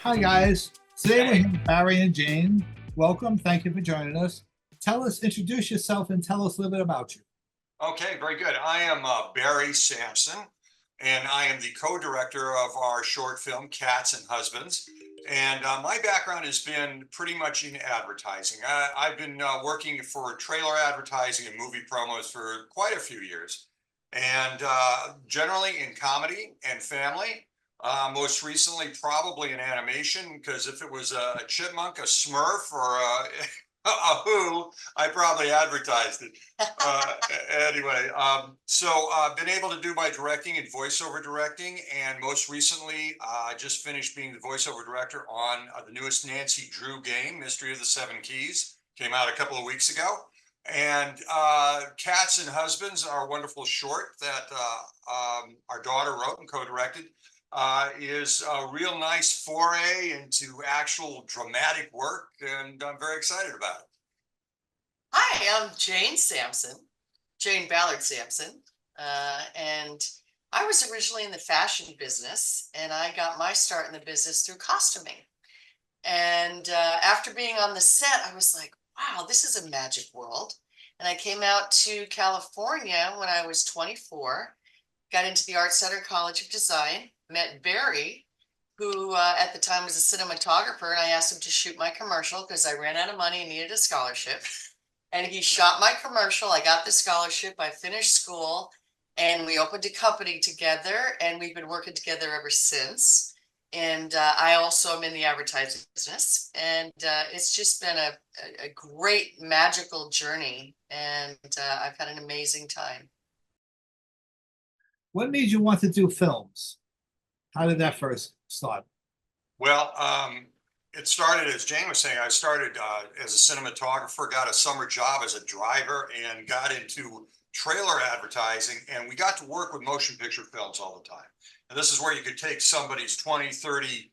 Hi, guys. Today we're here with Barry and Jane. Welcome. Thank you for joining us. Introduce yourself and tell us a little bit about you. Okay, very good. I am Barry Samson, and I am the co-director of our short film, Cats and Husbands. And my background has been pretty much in advertising. I've been working for trailer advertising and movie promos for quite a few years, and generally in comedy and family. Most recently, probably in animation, because if it was a chipmunk, a Smurf, or a Who, I probably advertised it. Anyway, so I've been able to do my directing and voiceover directing, and most recently, I just finished being the voiceover director on the newest Nancy Drew game, Mystery of the Seven Keys. Came out a couple of weeks ago. And Cats and Husbands, our wonderful short that our daughter wrote and co-directed, is a real nice foray into actual dramatic work, and I'm very excited about it. Hi, I'm Jane Samson, Jane Ballard Samson, and I was originally in the fashion business, and I got my start in the business through costuming. And after being on the set, I was like, wow, this is a magic world. And I came out to California when I was 24, got into the Art Center College of Design, met Barry, who at the time was a cinematographer, and I asked him to shoot my commercial because I ran out of money and needed a scholarship. And he shot my commercial. I got the scholarship. I finished school, and we opened a company together, and we've been working together ever since. And I also am in the advertising business, and it's just been a great magical journey, and I've had an amazing time. What made you want to do films? How did that first start? Well, it started, as Jane was saying, I started as a cinematographer, got a summer job as a driver, and got into trailer advertising. And we got to work with motion picture films all the time. And this is where you could take somebody's 20, 30,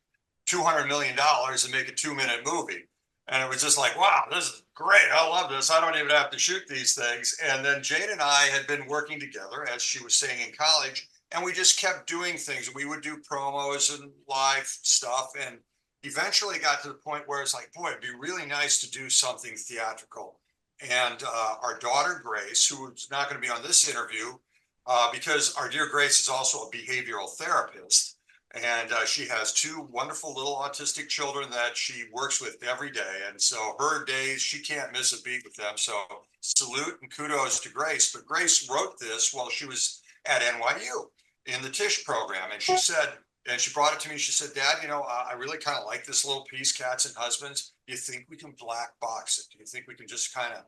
$200 million and make a 2-minute movie. And it was just like, wow, this is great. I love this. I don't even have to shoot these things. And then Jane and I had been working together, as she was saying, in college. And we just kept doing things. We would do promos and live stuff. And eventually got to the point where it's like, boy, it'd be really nice to do something theatrical. And our daughter, Grace, who's not going to be on this interview, because our dear Grace is also a behavioral therapist. And she has 2 wonderful little autistic children that she works with every day. And so her days, she can't miss a beat with them. So salute and kudos to Grace. But Grace wrote this while she was at NYU in the Tisch program. And she said, and she brought it to me. She said, Dad, I really kind of like this little piece, Cats and Husbands. Do you think we can black box it? Do you think we can just kind of,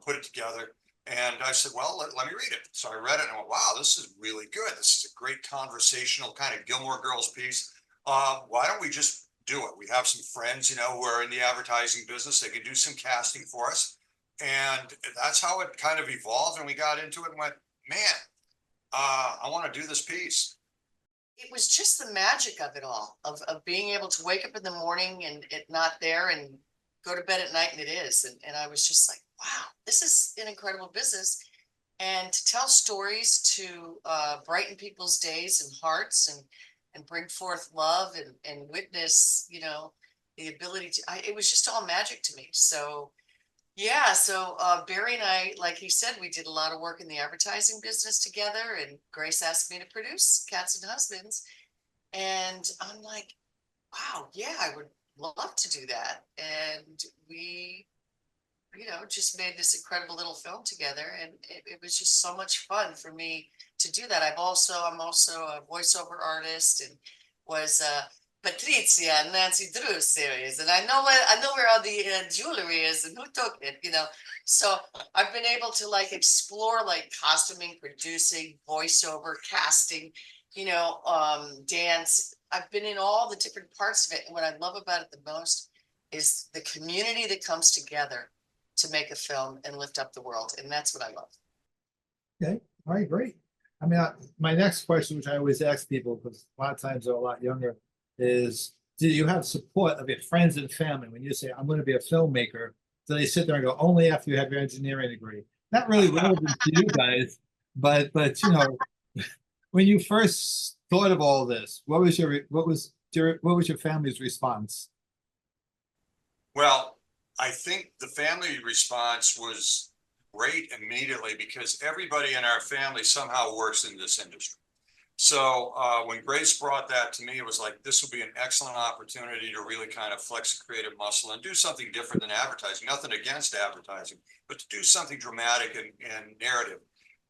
put it together? And I said, well, let me read it. So I read it and I went, wow, this is really good. This is a great conversational kind of Gilmore Girls piece. Why don't we just do it? We have some friends, who are in the advertising business. They can do some casting for us. And that's how it kind of evolved. And we got into it and went, man, I want to do this piece. It was just the magic of it all, of being able to wake up in the morning and it not there, and go to bed at night and it is. And I was just like, wow, this is an incredible business. And to tell stories to brighten people's days and hearts, and bring forth love, and witness, the ability to, it was just all magic to me. So yeah, so Barry and I, like he said, we did a lot of work in the advertising business together, and Grace asked me to produce Cats and Husbands. And I'm like, wow, yeah, I would love to do that. And we, just made this incredible little film together, and it was just so much fun for me to do that. I'm also a voiceover artist, and was Patricia and Nancy Drew series, and I know where all the jewelry is and who took it. So I've been able to explore costuming, producing, voiceover, casting, dance. I've been in all the different parts of it, and what I love about it the most is the community that comes together to make a film and lift up the world, and that's what I love. Okay. All right, great. I mean, my next question, which I always ask people, because a lot of times they're a lot younger, is do you have support of your friends and family when you say, I'm going to be a filmmaker? Do they sit there and go, only after you have your engineering degree? Not really relevant to you guys, but when you first thought of all this, what was what was your family's response? Well, I think the family response was great immediately because everybody in our family somehow works in this industry. So when Grace brought that to me, it was like, this will be an excellent opportunity to really kind of flex a creative muscle and do something different than advertising. Nothing against advertising, but to do something dramatic and narrative.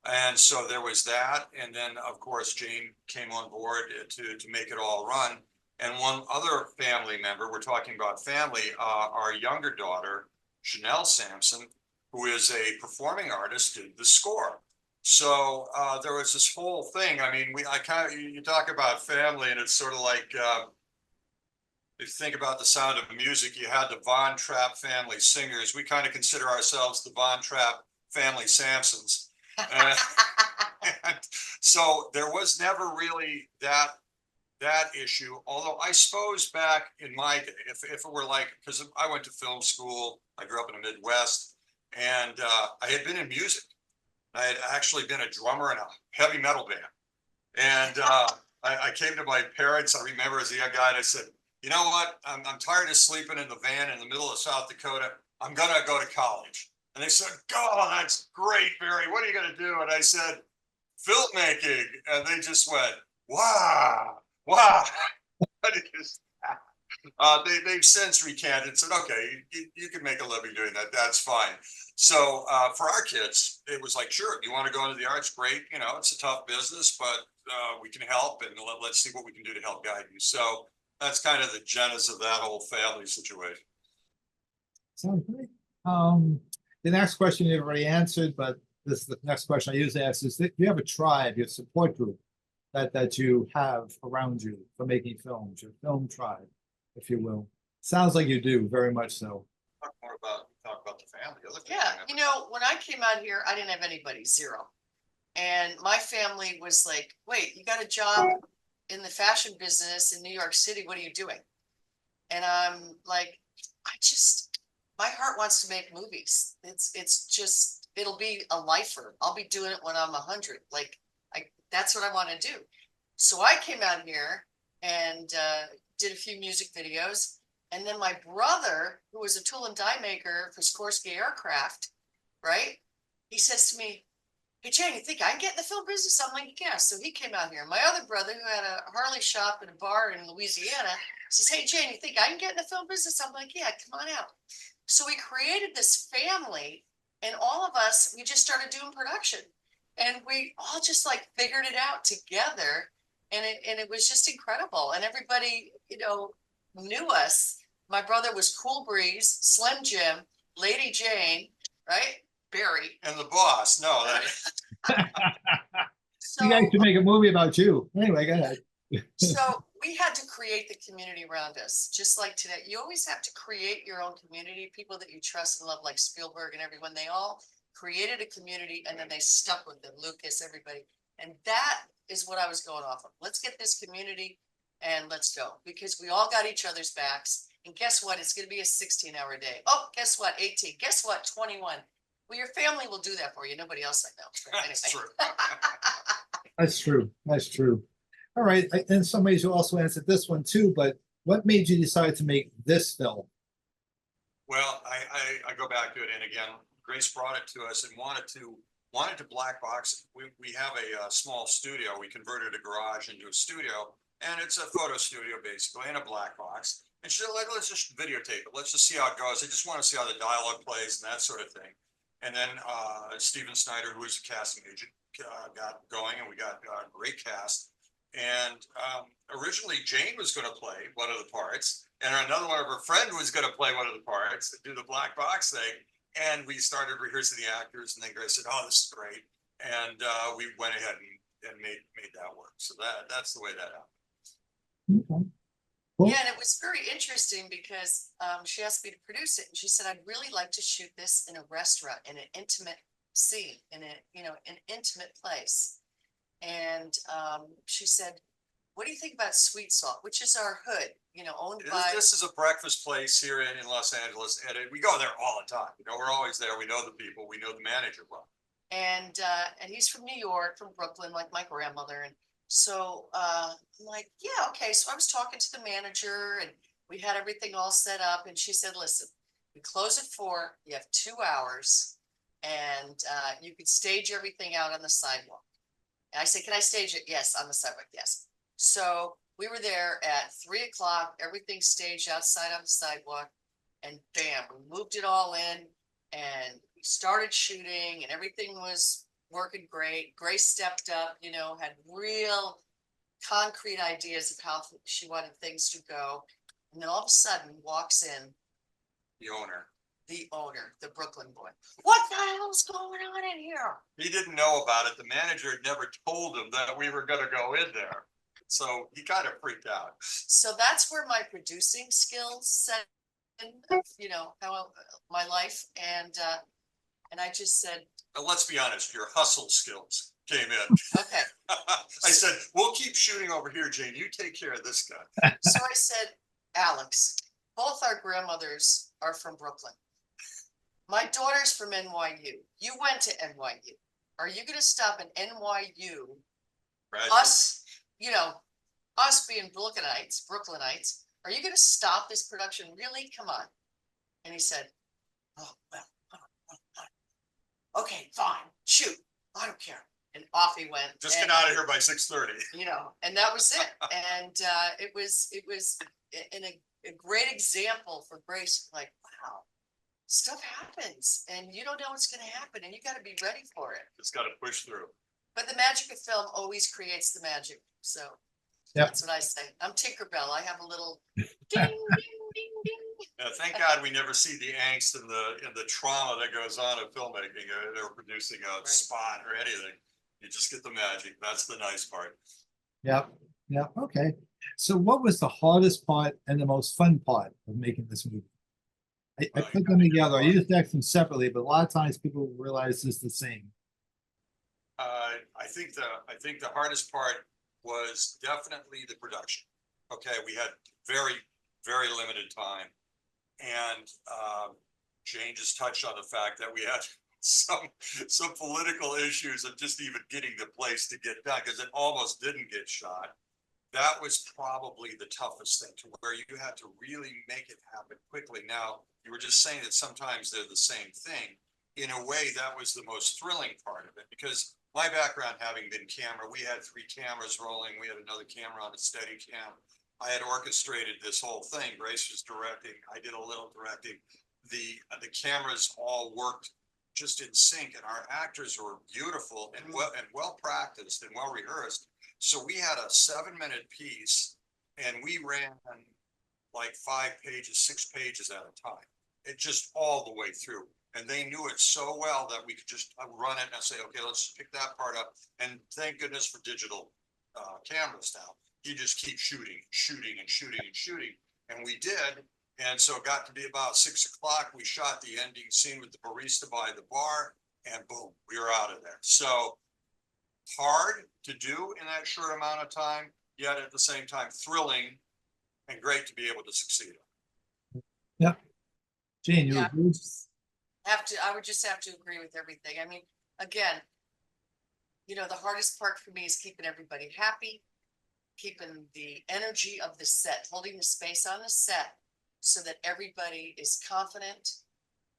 And so there was that. And then, of course, Jane came on board to make it all run. And one other family member, we're talking about family, our younger daughter, Chanel Samson, who is a performing artist, did the score. So there was this whole thing. I mean, I kind of, you talk about family, and it's sort of like if you think about The Sound of Music, you had the Von Trapp family singers. We kind of consider ourselves the Von Trapp family Samsons. And so there was never really that issue. Although I suppose back in my day, if it were like, because I went to film school, I grew up in the Midwest, and I had been in music. I had actually been a drummer in a heavy metal band. And I came to my parents, I remember as a young guy, and I said, you know what? I'm tired of sleeping in the van in the middle of South Dakota. I'm going to go to college. And they said, oh, that's great, Barry. What are you going to do? And I said, filmmaking. And they just went, wow, wow. What is that? They've since recanted and said, okay, you can make a living doing that. That's fine. So for our kids, it was like, sure, if you want to go into the arts, great. You know, it's a tough business, but we can help, and let's see what we can do to help guide you. So that's kind of the genesis of that whole family situation. Sounds great. The next question you already answered, but this is the next question I usually ask is that you have a tribe, your support group that you have around you for making films, your film tribe, if you will. Sounds like you do, very much so. Talk more about the family. Yeah, you know, when I came out here, I didn't have anybody, zero. And my family was like, wait, you got a job in the fashion business in New York City. What are you doing? And I'm like, my heart wants to make movies. It's just, it'll be a lifer. I'll be doing it when I'm 100. Like, that's what I want to do. So I came out here and did a few music videos. And then my brother, who was a tool and die maker for Sikorsky Aircraft, right? He says to me, hey, Jane, you think I can get in the film business? I'm like, yeah. So he came out here. My other brother, who had a Harley shop and a bar in Louisiana, says, hey, Jane, you think I can get in the film business? I'm like, yeah, come on out. So we created this family, and all of us, we just started doing production. And we all just like figured it out together. And it was just incredible. And everybody, you know, knew us. My brother was Cool Breeze, Slim Jim, Lady Jane, right? Barry. And the boss. No, that So, You guys should make a movie about you. Anyway, go ahead. so we had to create the community around us, just like today. You always have to create your own community, people that you trust and love, like Spielberg and everyone. They all created a community, and then they stuck with them. Lucas, everybody. And that is what I was going off of. Let's get this community and let's go, because we all got each other's backs. And guess what? It's going to be a 16-hour day. Oh, guess what? 18. Guess what? 21. Well, your family will do that for you. Nobody else I know. But that's true. That's true. That's true. All right. In some ways, you also answered this one too, but what made you decide to make this film? Well, I go back to it, and again, Grace brought it to us and wanted to black box. We have a small studio. We converted a garage into a studio, and it's a photo studio basically in a black box. And she's like, let's just videotape it. Let's just see how it goes. I just want to see how the dialogue plays and that sort of thing. And then Steven Snyder, who was a casting agent, got going, and we got a great cast. And originally Jane was going to play one of the parts, and another one of her friends was going to play one of the parts, do the black box thing. And we started rehearsing the actors, and then Grace said, oh, this is great. And we went ahead and made that work. So that's the way that happened. Okay. Cool. Yeah, and it was very interesting because she asked me to produce it, and she said, I'd really like to shoot this in a restaurant, in an intimate scene, in an intimate place. And she said, what do you think about Sweet Salt, which is our hood, owned by. This is a breakfast place here in Los Angeles, and we go there all the time. We're always there. We know the people. We know the manager well. And he's from New York, from Brooklyn, like my grandmother. So, I'm like, yeah, okay. So I was talking to the manager and we had everything all set up and she said, listen, we close at 4, you have 2 hours and, you could stage everything out on the sidewalk. And I said, can I stage it? Yes, on the sidewalk, yes. So we were there at 3 o'clock, everything staged outside on the sidewalk. And bam, we moved it all in and we started shooting and everything was working great. Grace stepped up, had real concrete ideas of how she wanted things to go. And then all of a sudden walks in The owner. the owner, the Brooklyn boy. What the hell's going on in here? He didn't know about it. The manager had never told him that we were gonna go in there. So he kind of freaked out. So that's where my producing skills set in, how my life and I just said, And let's be honest, your hustle skills came in. okay. I said, we'll keep shooting over here, Jane. You take care of this guy. So I said, Alex, both our grandmothers are from Brooklyn. My daughter's from NYU. You went to NYU. Are you going to stop an NYU, Right? us, us being Brooklynites, are you going to stop this production? Really? Come on. And he said, oh, well, okay, fine, shoot. I don't care. And off he went. Just get out of here by 6:30. And that was it. And it was a great example for Grace. Like, wow, stuff happens, and you don't know what's going to happen, and you got to be ready for it. Just got to push through. But the magic of film always creates the magic. So Yep. that's what I say. I'm Tinkerbell. I have a little ding, ding, ding, ding. Thank God we never see the angst and the trauma that goes on in filmmaking or producing a spot or anything. You just get the magic. That's the nice part. Yep, yep, okay. So what was the hardest part and the most fun part of making this movie? I put them together. I used to act them separately, but a lot of times people realize it's the same. I think the hardest part was definitely the production. Okay, we had very, very limited time. And Jane just touched on the fact that we had some political issues of just even getting the place to get done, because it almost didn't get shot. That was probably the toughest thing, to where you had to really make it happen quickly. Now, you were just saying that sometimes they're the same thing. In a way, that was the most thrilling part of it, because my background having been camera, we had 3 cameras rolling. We had another camera on a steady cam. I had orchestrated this whole thing. Grace was directing. I did a little directing. The cameras all worked just in sync, and our actors were beautiful and well practiced and well rehearsed. So we had a 7-minute piece, and we ran like 5 pages, 6 pages at a time. It just all the way through. And they knew it so well that we could just run it and say, okay, let's pick that part up. And thank goodness for digital cameras now. You just keep shooting. And we did. And so it got to be about 6 o'clock. We shot the ending scene with the barista by the bar, and boom, we were out of there. So hard to do in that short amount of time, yet at the same time thrilling and great to be able to succeed. Yeah. Jane, you Yeah. agree? I would just have to agree with everything. I mean, again, the hardest part for me is keeping everybody happy, keeping the energy of the set, holding the space on the set so that everybody is confident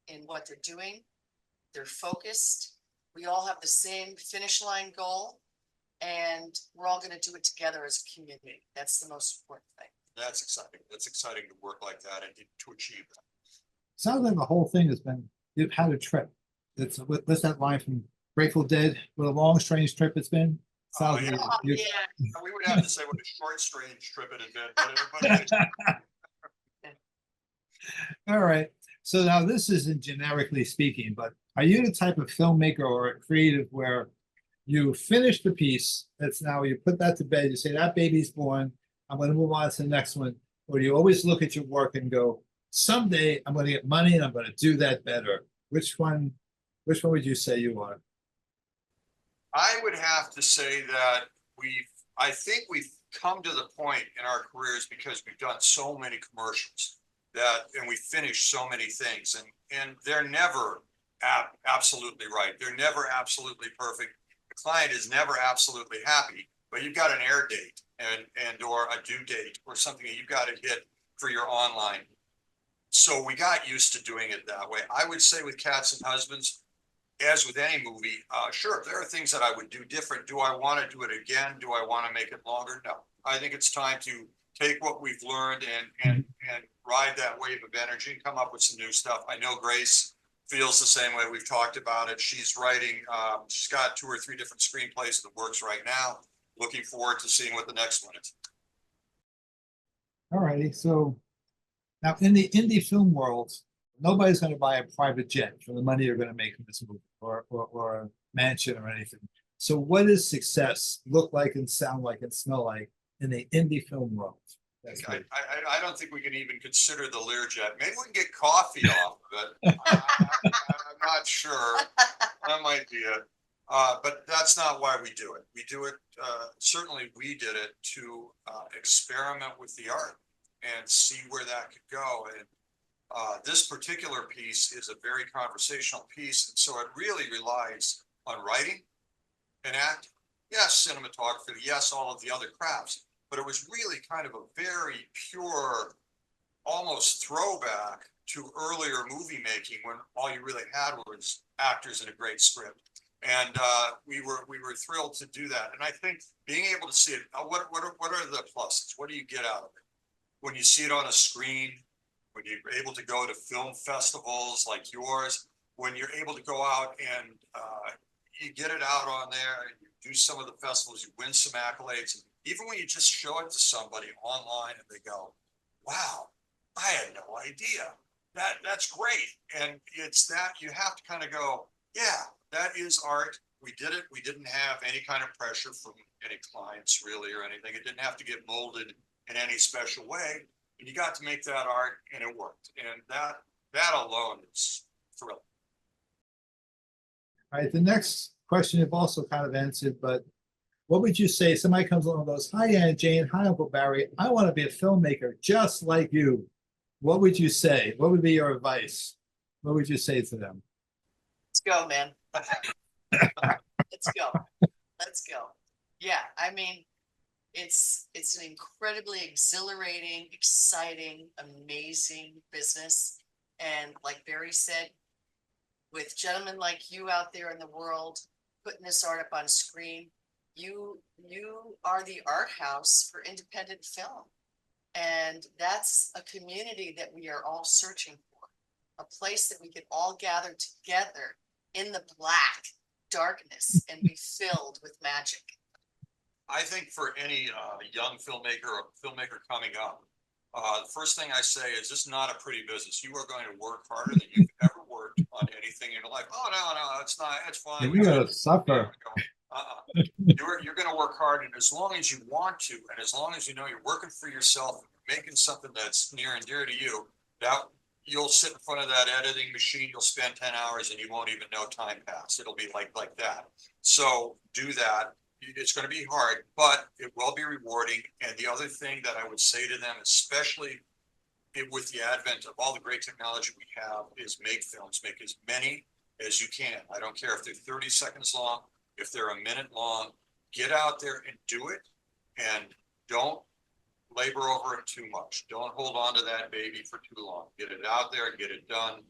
in what they're doing. They're focused. We all have the same finish line goal, and we're all going to do it together as a community. That's the most important thing. That's exciting. That's exciting to work like that and to achieve that. Sounds like the whole thing has been, you've had a trip. What's that line from Grateful Dead? What a long, strange trip it's been. Sounds yeah. like you- Yeah. We would have to say what a short, strange trip it had been. All right. So now this isn't generically speaking, but are you the type of filmmaker or a creative where you finish the piece, that's now you put that to bed, you say that baby's born, I'm going to move on to the next one, or do you always look at your work and go, someday I'm going to get money and I'm going to do that better? Which one would you say you are? I would have to say that I think we've come to the point in our careers, because we've done so many commercials and we finished so many things, and they're never absolutely right. They're never absolutely perfect. The client is never absolutely happy, but you've got an air date and or a due date or something that you've got to hit for your online. So we got used to doing it that way. I would say with Cats and Husbands, as with any movie, sure, there are things that I would do different. Do I want to do it again? Do I want to make it longer? No. I think it's time to take what we've learned and ride that wave of energy and come up with some new stuff. I know Grace feels the same way. We've talked about it. She's writing, she's got 2 or 3 different screenplays in the works right now. Looking forward to seeing what the next one is. All righty, so now in the indie film world, nobody's going to buy a private jet for the money you're going to make in this movie or a mansion or anything. So what does success look like and sound like and smell like in the indie film world? I don't think we can even consider the Learjet. Maybe we can get coffee off of it. I'm not sure. That might be it. But that's not why we do it. We do it, certainly we did it to experiment with the art and see where that could go. And this particular piece is a very conversational piece. And so it really relies on writing and acting. Yes, cinematography, yes, all of the other crafts. But it was really kind of a very pure, almost throwback to earlier movie making when all you really had was actors and a great script. And we were thrilled to do that. And I think being able to see it, what are the pluses? What do you get out of it? When you see it on a screen, when you're able to go to film festivals like yours, when you're able to go out and you get it out on there, and you do some of the festivals, you win some accolades. Even when you just show it to somebody online and they go, wow, I had no idea. That's great. And it's that you have to kind of go, yeah, that is art. We did it. We didn't have any kind of pressure from any clients really or anything. It didn't have to get molded in any special way. And you got to make that art and it worked. And that alone is thrilling. All right, the next question you've also kind of answered, but what would you say? Somebody comes along and goes, hi, Aunt Jane, hi, Uncle Barry. I want to be a filmmaker just like you. What would you say? What would be your advice? What would you say to them? Let's go, man. Let's go. Let's go. Yeah, I mean, it's an incredibly exhilarating, exciting, amazing business. And like Barry said, with gentlemen like you out there in the world, putting this art up on screen, you are the art house for independent film. And that's a community that we are all searching for, a place that we can all gather together in the black darkness and be filled with magic. I think for any young filmmaker or filmmaker coming up, the first thing I say is this is not a pretty business. You are going to work harder than you've ever worked on anything in your life. Oh, no, it's not. It's fine. You're going to suffer. You're going to work hard, and as long as you want to, and as long as you know you're working for yourself, making something that's near and dear to you, that you'll sit in front of that editing machine, you'll spend 10 hours and you won't even know time pass. It'll be like that. So do that. It's going to be hard, but it will be rewarding. And the other thing that I would say to them, especially with the advent of all the great technology we have, is make films, make as many as you can. I don't care if they're 30 seconds long, if they're a minute long, get out there and do it. And don't labor over it too much. Don't hold on to that baby for too long. Get it out there, get it done,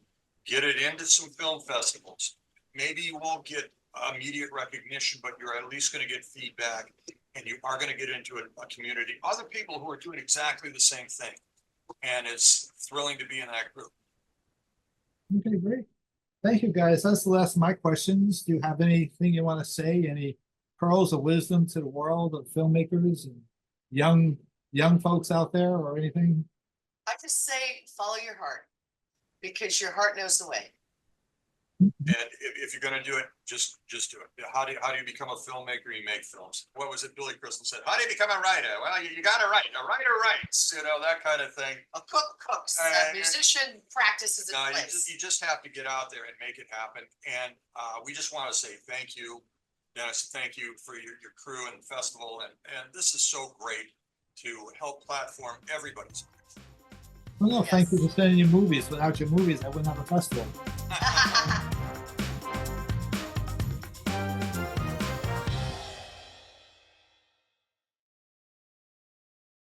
get it into some film festivals. Maybe you won't get immediate recognition, but you're at least going to get feedback, and you are going to get into a community, other people who are doing exactly the same thing. And it's thrilling to be in that group. Okay, great. Thank you, guys. That's the last of my questions. Do you have anything you want to say? Any pearls of wisdom to the world of filmmakers and young folks out there or anything? I just say, follow your heart, because your heart knows the way. And if you're going to do it, just do it. How do you become a filmmaker? You make films. What was it Billy Crystal said? How do you become a writer? Well, you got to write. A writer writes, that kind of thing. A cook cooks. A musician practices in place. You just have to get out there and make it happen. And we just want to say thank you, Dennis. Thank you for your crew and the festival. And this is so great to help platform everybody's life. Well, no, yes. Thank you for sending your movies. Without your movies, I wouldn't have a festival.